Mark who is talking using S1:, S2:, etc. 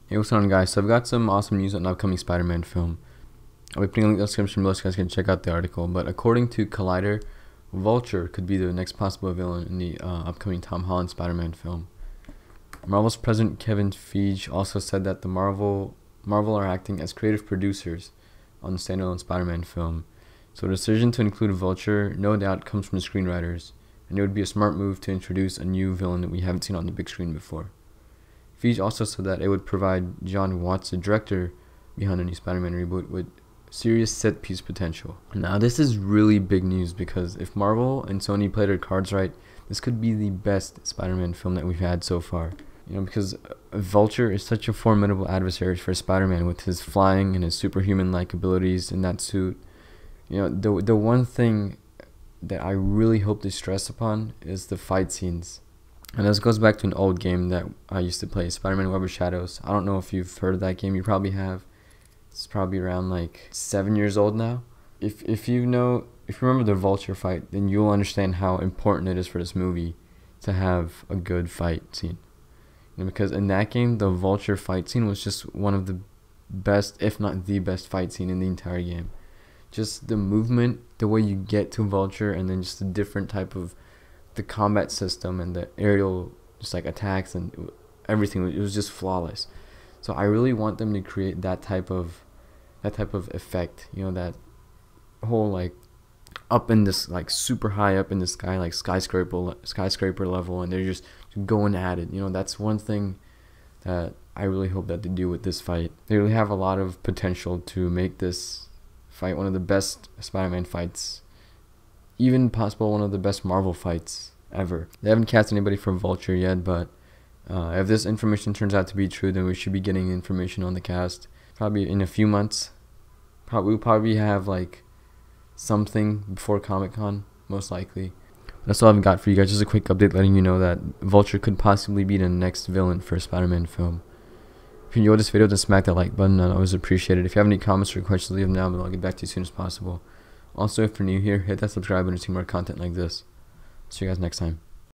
S1: Hey, what's going on, guys? So I've got some awesome news on an upcoming Spider-Man film. I'll be putting a link in the description below so you guys can check out the article. But according to Collider, Vulture could be the next possible villain in the upcoming Tom Holland Spider-Man film. Marvel's president Kevin Feige also said that the Marvel are acting as creative producers on the standalone Spider-Man film. So the decision to include Vulture no doubt comes from the screenwriters, and it would be a smart move to introduce a new villain that we haven't seen on the big screen before. Feige also said that it would provide John Watts, the director behind the new Spider-Man reboot, with serious set-piece potential. Now, this is really big news because if Marvel and Sony played their cards right, this could be the best Spider-Man film that we've had so far. You know, because Vulture is such a formidable adversary for Spider-Man with his flying and his superhuman-like abilities in that suit. You know, the one thing that I really hope they stress upon is the fight scenes. And this goes back to an old game that I used to play, Spider-Man Web of Shadows. I don't know if you've heard of that game. You probably have. It's probably around like 7 years old now. If you remember the Vulture fight, then you'll understand how important it is for this movie to have a good fight scene. You know, because in that game, the Vulture fight scene was just one of the best, if not the best fight scene in the entire game. Just the movement, the way you get to Vulture, and then just the different type of the combat system and the aerial just like attacks and everything, it was just flawless. So I really want them to create that type of effect, you know, that whole like up in this like super high up in the sky, like skyscraper level, and they're just going at it. You know, that's one thing that I really hope that they do with this fight. They really have a lot of potential to make this fight one of the best Spider-Man fights, even possible one of the best Marvel fights ever. They haven't cast anybody for Vulture yet, but if this information turns out to be true, then we should be getting information on the cast probably in a few months. We'll probably have like something before Comic-Con, most likely. That's all I've got for you guys. Just a quick update letting you know that Vulture could possibly be the next villain for a Spider-Man film. If you enjoyed this video, then smack that like button. I always appreciate it. If you have any comments or questions, leave them down below. I'll get back to you as soon as possible. Also, if you're new here, hit that subscribe button to see more content like this. See you guys next time.